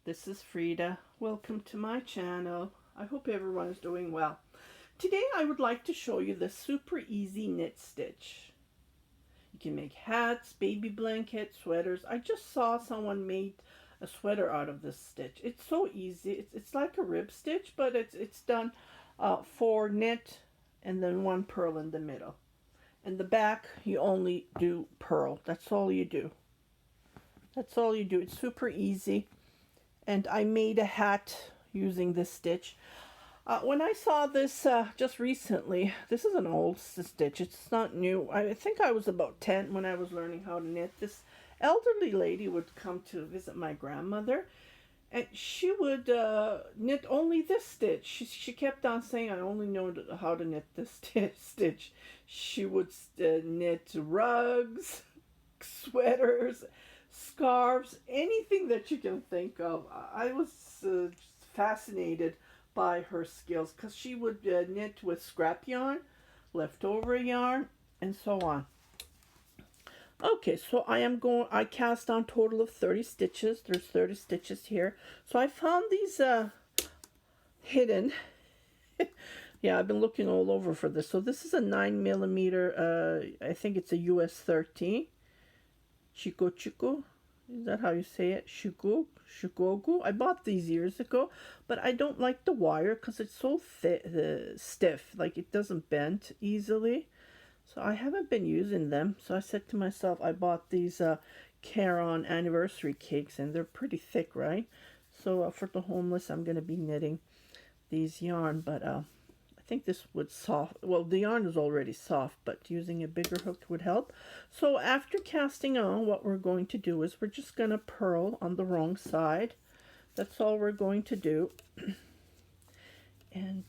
This is Frida. Welcome to my channel. I hope everyone is doing well. Today I would like to show you the super easy knit stitch. You can make hats, baby blankets, sweaters. I just saw someone made a sweater out of this stitch. It's so easy. It's like a rib stitch, but it's done 4 knit and then 1 purl in the middle. In the back you only do purl. That's all you do. That's all you do. It's super easy. And I made a hat using this stitch. When I saw this just recently, this is an old stitch. It's not new. I think I was about 10 when I was learning how to knit. This elderly lady would come to visit my grandmother, and she would knit only this stitch. She kept on saying, I only know how to knit this stitch. She would knit rugs, sweaters, scarves, anything that you can think of. I was fascinated by her skills because she would knit with scrap yarn, leftover yarn, and so on. Okay, so I cast on total of 30 stitches. There's 30 stitches here. So I found these hidden. Yeah, I've been looking all over for this. So this is a 9mm, I think it's a US 13. Chico. Is that how you say it? Shikoku. I bought these years ago, but I don't like the wire because it's so stiff. Like, it doesn't bend easily. So I haven't been using them. So I said to myself, I bought these Caron anniversary cakes, and they're pretty thick, right? So for the homeless, I'm going to be knitting these yarn, but I think this would well, the yarn is already soft, but using a bigger hook would help. So after casting on, what we're going to do is we're just going to purl on the wrong side. That's all we're going to do. And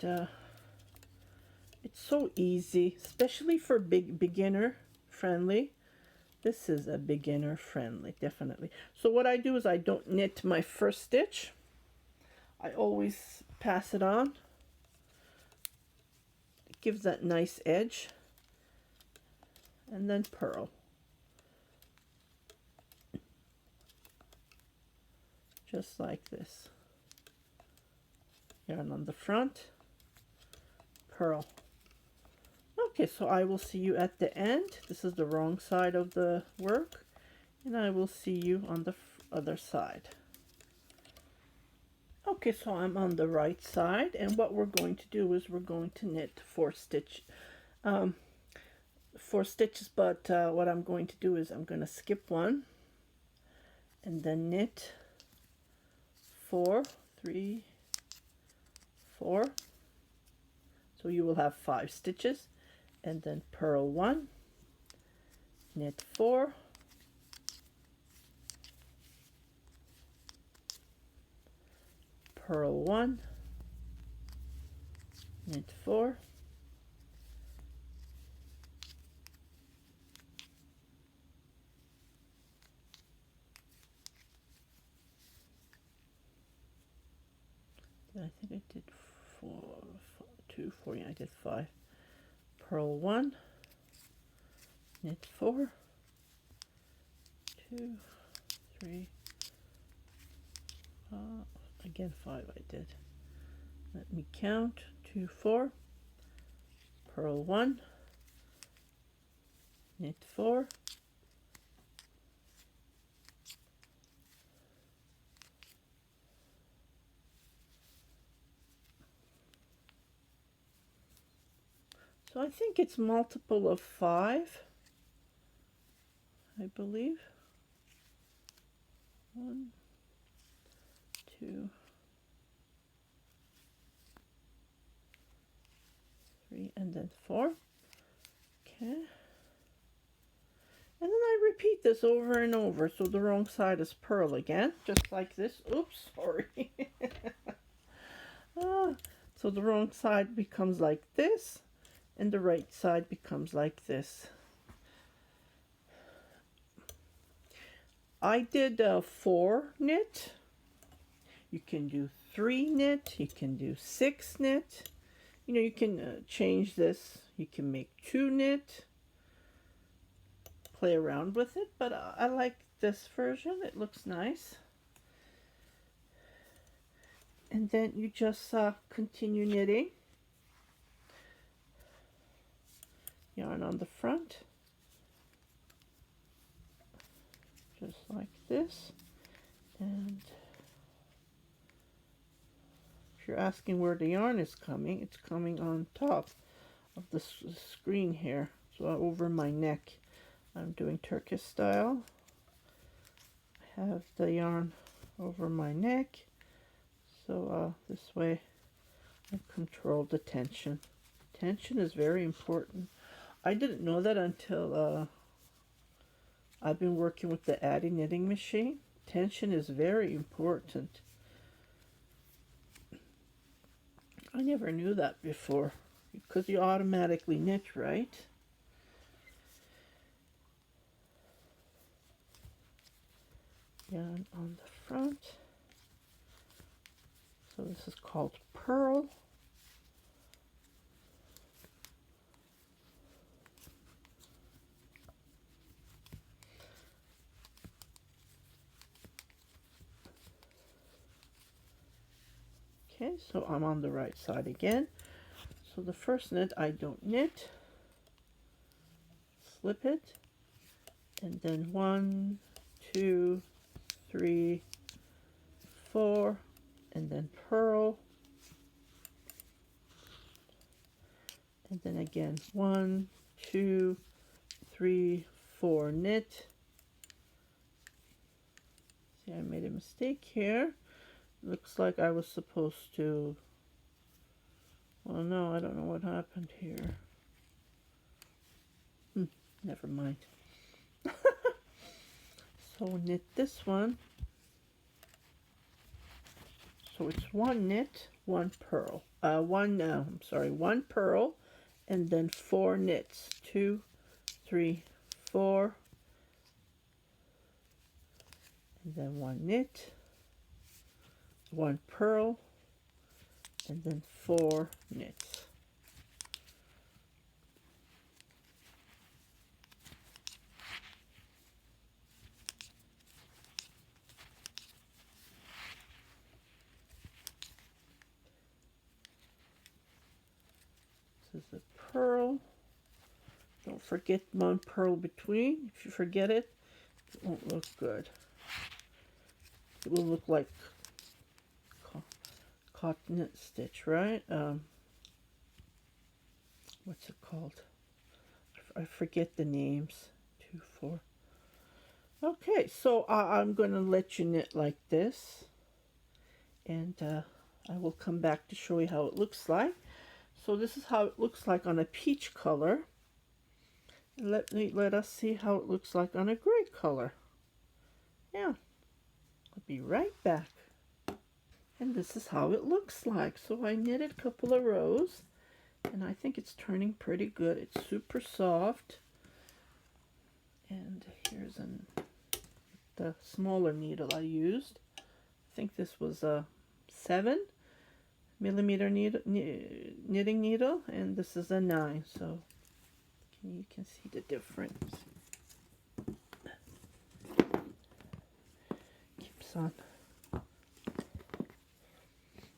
it's so easy, especially for beginner friendly. This is a beginner friendly, definitely. So what I do is I don't knit my first stitch. I always pass it on. Gives that nice edge, and then purl, just like this. Yarn on the front, purl. Okay, so I will see you at the end. This is the wrong side of the work, and I will see you on the other side. Okay, so I'm on the right side, and what we're going to do is we're going to knit 4 stitches, but what I'm going to do is I'm going to skip 1 and then knit 4, 3, 4. So you will have 5 stitches, and then purl 1, knit 4, purl 1, knit 4, I think I did 4, yeah, I did 5. Purl 1, knit 4, 2, 3, again 5 I did. Let me count. 2, 4, purl 1, knit 4, so I think it's multiple of 5, I believe. 1, 2, 3, and then 4. Okay. And then I repeat this over and over, so the wrong side is purl again, just like this. Oops, sorry. So the wrong side becomes like this, and the right side becomes like this. I did 4 knit. You can do 3 knit. You can do 6 knit. You know, you can change this. You can make 2 knit. Play around with it, but I like this version. It looks nice. and then you just continue knitting. Yarn on the front, just like this. And if you're asking where the yarn is coming, it's coming on top of the screen here, so over my neck. I'm doing Turkish style. I have the yarn over my neck, so this way I control the tension. Tension is very important. I didn't know that until I've been working with the Addi knitting machine. Tension is very important. I never knew that before, because you automatically knit, right? Yarn on the front. So this is called purl. Okay, so I'm on the right side again. So the first knit I don't knit, slip it, and then 1, 2, 3, 4, and then purl, and then again 1, 2, 3, 4 knit. See, I made a mistake here. Looks like I was supposed to, well, no, I don't know what happened here. Never mind. So knit this one. So it's 1 knit, 1 purl. One purl, and then 4 knits. 2, 3, 4, and then 1 knit, 1 purl, and then 4 knits. This is a purl. Don't forget 1 purl between. If you forget it, it won't look good. It will look like cotton knit stitch, right? What's it called? I forget the names. 2, 4. Okay, so I'm going to let you knit like this, and I will come back to show you how it looks like. So this is how it looks like on a peach color. Let us see how it looks like on a gray color. Yeah, I'll be right back. And this is how it looks like. So I knitted a couple of rows, and I think it's turning pretty good. It's super soft. And here's the smaller needle I used. I think this was a 7 millimeter knitting needle, and this is a 9. So you can see the difference. Keeps on.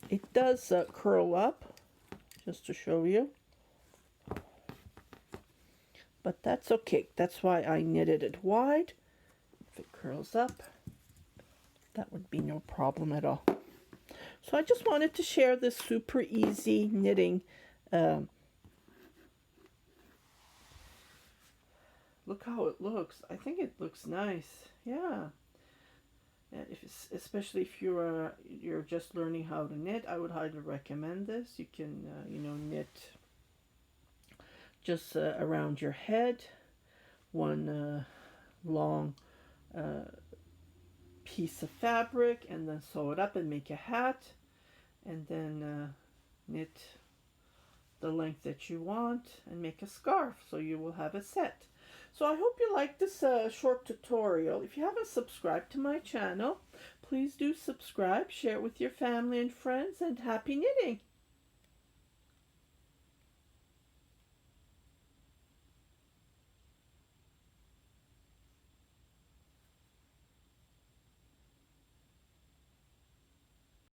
It does curl up, just to show you. But that's okay. That's why I knitted it wide. If it curls up, that would be no problem at all. So I just wanted to share this super easy knitting. Look how it looks. I think it looks nice. Yeah. And especially if you're just learning how to knit, I would highly recommend this. You can knit just around your head, one long piece of fabric, and then sew it up and make a hat, and then knit the length that you want and make a scarf, so you will have a set. So I hope you like this short tutorial. If you haven't subscribed to my channel, please do subscribe, share it with your family and friends, and happy knitting!